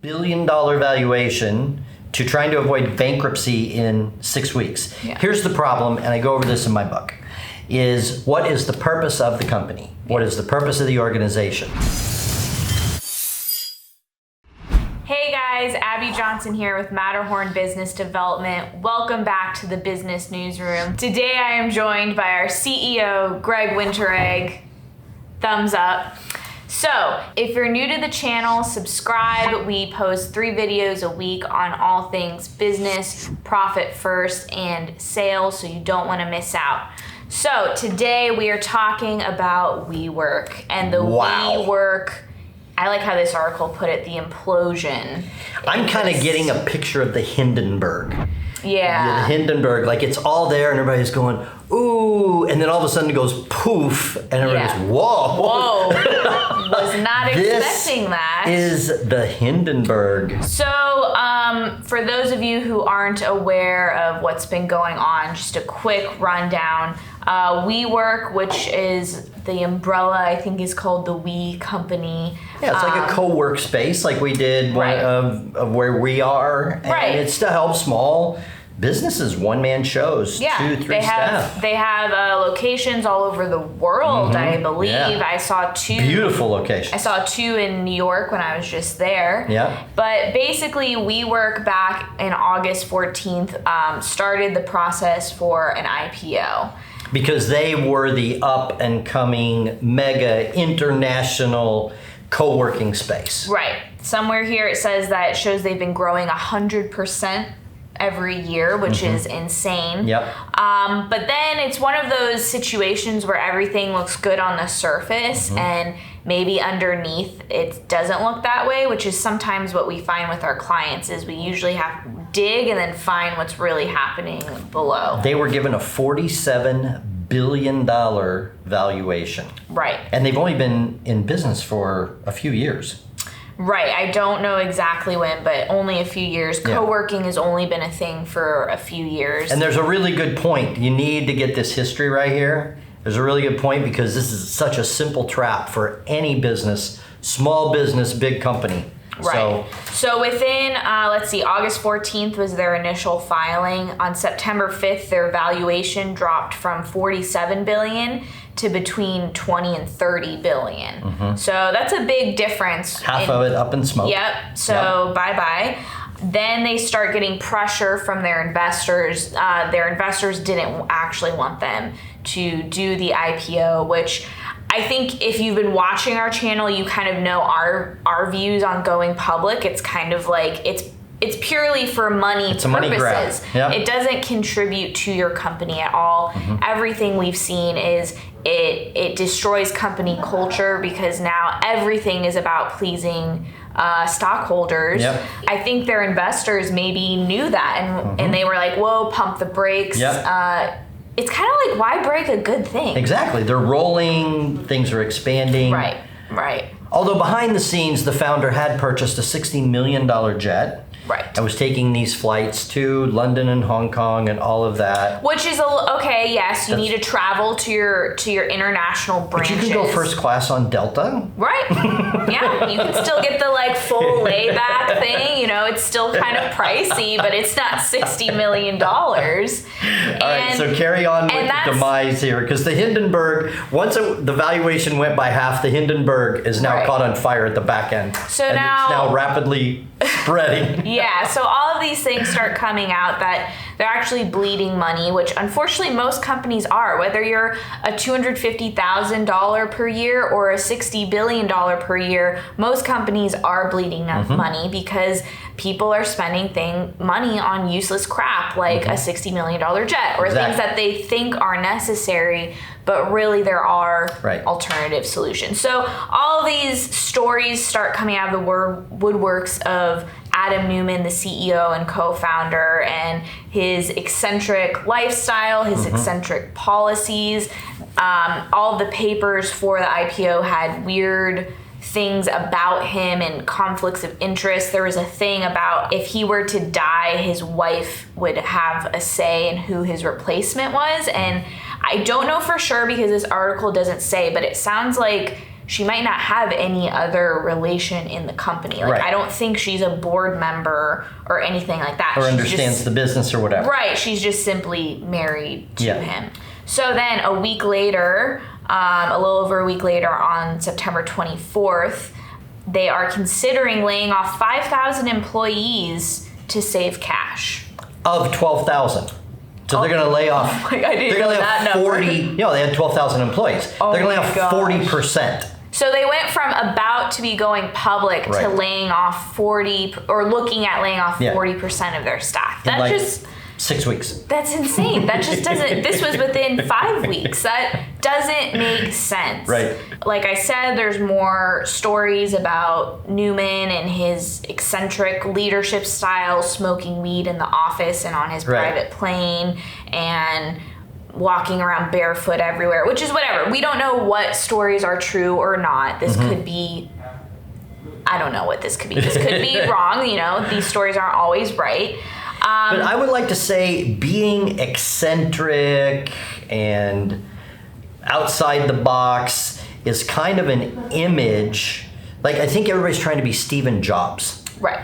billion valuation to trying to avoid bankruptcy in 6 weeks. Yeah. Here's the problem, and I go over this in my book, is what is the purpose of the company? What is the purpose of the organization? Hey guys, Abby Johnson here with Matterhorn Business Development. Welcome back to the Business Newsroom. Today I am joined by our CEO, Greg Winteregg. Thumbs up. So, if you're new to the channel, subscribe. We post 3 videos a week on all things business, profit first, and sales, so you don't want to miss out. So, today we are talking about WeWork and the WeWork. I like how this article put it, the implosion. I'm kind of getting a picture of the Hindenburg. Yeah. The Hindenburg, like it's all there and everybody's going, ooh, and then all of a sudden it goes poof, and everybody goes, whoa. Was not expecting that. This is the Hindenburg. So, for those of you who aren't aware of what's been going on, just a quick rundown. WeWork, which is the umbrella, I think is called the We Company. Yeah, it's like a co-work space like we did of where we are. And it's to help small businesses, one-man shows, 2-3 staff. They have locations all over the world, I believe. Yeah. I saw 2. Beautiful locations. I saw 2 in New York when I was just there. Yeah. But basically, WeWork back in August 14th started the process for an IPO. Because they were the up-and-coming mega international co-working space. Right. Somewhere here it says that it shows they've been growing 100% every year, which is insane. Yep. But then it's one of those situations where everything looks good on the surface and maybe underneath it doesn't look that way, which is sometimes what we find with our clients is we usually have to dig and then find what's really happening below. They were given a $47 billion valuation. Right. And they've only been in business for a few years. Right. I don't know exactly when, but only a few years. Yeah. Co-working has only been a thing for a few years. And there's a really good point. You need to get this history right here. There's a really good point because this is such a simple trap for any business, small business, big company. Right. So within, let's see, August 14th was their initial filing. On September 5th, their valuation dropped from $47 billion to between 20 and 30 billion. So that's a big difference. Half of it up in smoke. Yep. So bye-bye. Then they start getting pressure from their investors. Their investors didn't actually want them to do the IPO, which I think if you've been watching our channel, you kind of know our views on going public. It's kind of like it's purely for money purposes. Money grab. Yep. It doesn't contribute to your company at all. Everything we've seen is it destroys company culture because now everything is about pleasing stockholders. Yep. I think their investors maybe knew that and they were like, whoa, pump the brakes. Yep. It's kind of like, why break a good thing? Exactly. They're rolling, things are expanding. Right. Although behind the scenes, the founder had purchased a $60 million jet. Right. I was taking these flights to London and Hong Kong and all of that. Which is okay. Yes, you need to travel to your international branches. But you can go first class on Delta. Right. Yeah, you can still get the full layback thing. You know, it's still kind of pricey, but it's not $60 million. All right, so carry on with the demise here, because the Hindenburg, once the valuation went by half, the Hindenburg is now caught on fire at the back end. So and now it's now rapidly spreading. Yeah, so all of these things start coming out that they're actually bleeding money, which unfortunately most companies are. Whether you're a $250,000 per year or a $60 billion per year, most companies are bleeding money because people are spending money on useless crap like a $60 million jet or things that they think are necessary, but really there are alternative solutions. So all of these stories start coming out of the woodworks of Adam Neumann, the CEO and co-founder, and his eccentric lifestyle, his eccentric policies. All the papers for the IPO had weird things about him and conflicts of interest. There was a thing about if he were to die, his wife would have a say in who his replacement was. And I don't know for sure because this article doesn't say, but it sounds like she might not have any other relation in the company. Like, Right. I don't think she's a board member or anything like that. Or She's understands just, the business or whatever. right, she's just simply married to Yeah. him. So then a week later, a little over a week later, on September 24th, they are considering laying off 5,000 employees to save cash. Of 12,000. So they're going to lay off. I didn't they're know going to lay that off number. 40. They had 12,000 employees. Oh they're going to lay my off gosh. 40%. So they went from about to be going public to Right. laying off 40, or looking at laying off Yeah. 40% of their staff. In That like just, 6 weeks. that's insane. That just doesn't, this was within 5 weeks. That doesn't make sense. Right. Like I said, there's more stories about Neumann and his eccentric leadership style, smoking weed in the office and on his Right. private plane, and walking around barefoot everywhere, which is whatever. We don't know what stories are true or not. This could be, I don't know what this could be. This could be wrong. These stories aren't always right. But I would like to say being eccentric and outside the box is kind of an image. Like, I think everybody's trying to be Steve Jobs. Right.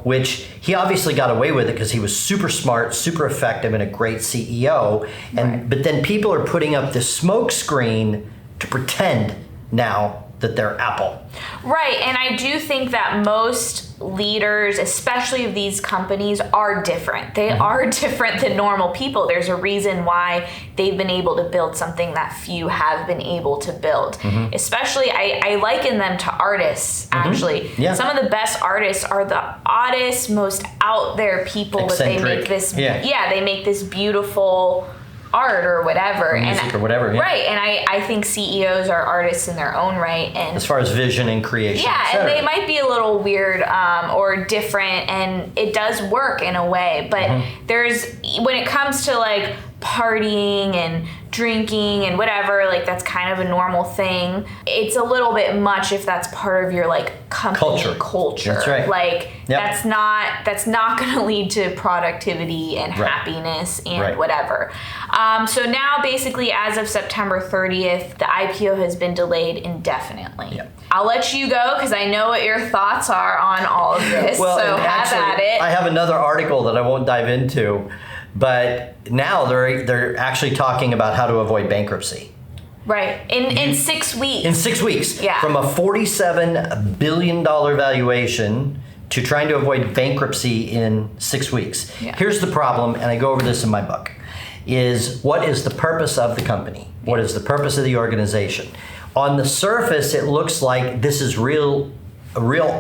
Which he obviously got away with it because he was super smart, super effective, and a great CEO. But then people are putting up this smoke screen to pretend now that they're Apple. Right, and I do think that most leaders, especially of these companies, are different. They are different than normal people. There's a reason why they've been able to build something that few have been able to build. Especially, I liken them to artists, actually. Yeah. Some of the best artists are the oddest, most out there people that they make Eccentric. this, Yeah. they make this beautiful art or whatever. Music or whatever, yeah. Right, and I think CEOs are artists in their own right. And As far as vision and creation. yeah, et and cetera. they might be a little weird or different, and it does work in a way. But there's, when it comes to like partying and drinking and whatever, like that's kind of a normal thing. It's a little bit much if that's part of your like company culture. That's right. Like Yep. that's not going to lead to productivity and Right. happiness and Right. whatever. So now basically as of September 30th, the IPO has been delayed indefinitely. Yep. I'll let you go because I know what your thoughts are on all of this. Well, so and have actually, at it. I have another article that I won't dive into, but now they're actually talking about how to avoid bankruptcy. Right. In 6 weeks. In 6 weeks. Yeah. From a $47 billion valuation to trying to avoid bankruptcy in 6 weeks. Yeah. Here's the problem, and I go over this in my book, is what is the purpose of the company? What is the purpose of the organization? On the surface, it looks like this is a real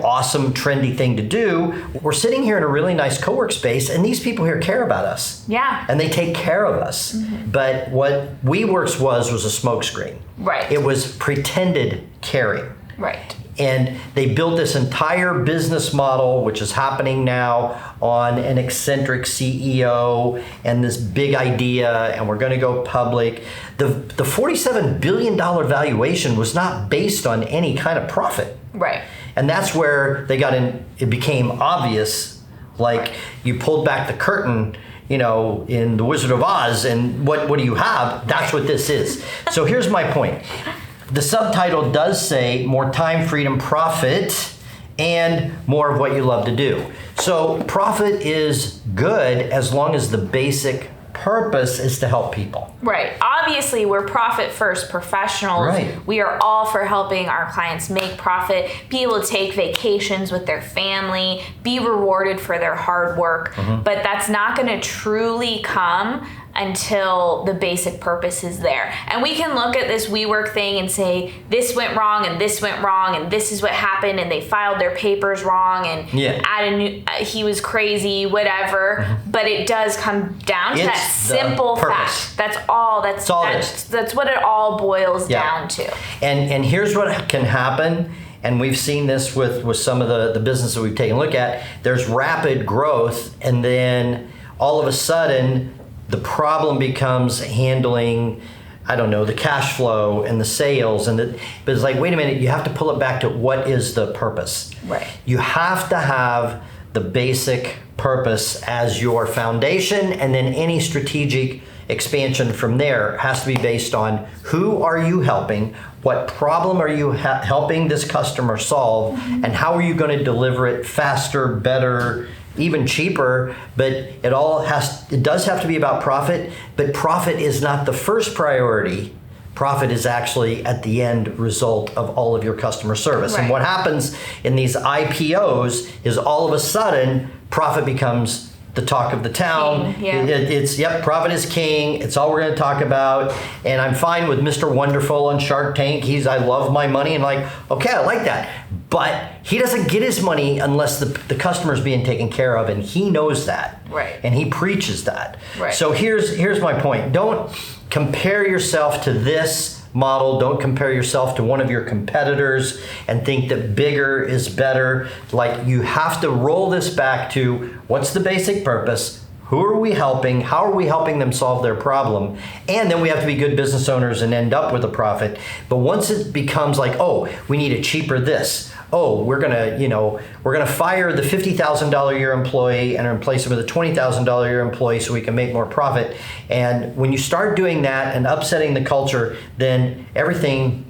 awesome, trendy thing to do. We're sitting here in a really nice co-work space, and these people here care about us. Yeah. And they take care of us. But what WeWork's was a smokescreen. Right. It was pretended caring. Right. And they built this entire business model, which is happening now, on an eccentric CEO and this big idea, and we're going to go public. The $47 billion valuation was not based on any kind of profit. Right. And that's where they got in, it became obvious, like you pulled back the curtain, in The Wizard of Oz, and what do you have? That's what this is. So here's my point. The subtitle does say more time, freedom, profit, and more of what you love to do. So profit is good as long as the basic purpose is to help people. Right. Obviously, we're profit first professionals. Right. We are all for helping our clients make profit, be able to take vacations with their family, be rewarded for their hard work. But that's not going to truly come until the basic purpose is there. And we can look at this WeWork thing and say, this went wrong and this went wrong and this is what happened and they filed their papers wrong and he was crazy, whatever. But it does come down to that simple fact. That's all what it all boils down to. And here's what can happen. And we've seen this with some of the business that we've taken a look at. There's rapid growth, and then all of a sudden, the problem becomes handling, the cash flow and the sales. But it's like, wait a minute, you have to pull it back to what is the purpose? Right. You have to have the basic purpose as your foundation, and then any strategic expansion from there has to be based on who are you helping, what problem are you helping this customer solve, and how are you going to deliver it faster, better, even cheaper. But it does have to be about profit, but profit is not the first priority. Profit is actually at the end result of all of your customer service. Right. And what happens in these IPOs is all of a sudden profit becomes the talk of the town. King, yeah. It's profit is king. It's all we're going to talk about. And I'm fine with Mr. Wonderful on Shark Tank. I love my money, and like, okay, I like that. But he doesn't get his money unless the customer's being taken care of, and he knows that. Right. And he preaches that. Right. So here's my point. Don't compare yourself to this model. Don't compare yourself to one of your competitors and think that bigger is better. Like, you have to roll this back to what's the basic purpose? Who are we helping? How are we helping them solve their problem? And then we have to be good business owners and end up with a profit. But once it becomes like, oh, we need a cheaper this. Oh, we're gonna fire the $50,000 a year employee and replace it with a $20,000 a year employee so we can make more profit. And when you start doing that and upsetting the culture, then everything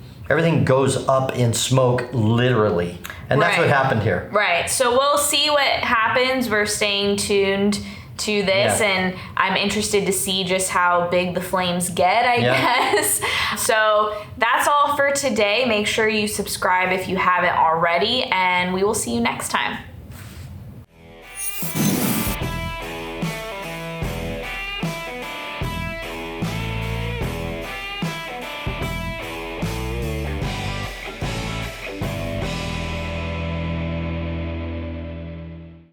goes up in smoke, literally. And that's what happened here. Right. So we'll see what happens. We're staying tuned to this, and I'm interested to see just how big the flames get, I guess. So that's all for today. Make sure you subscribe if you haven't already, and we will see you next time.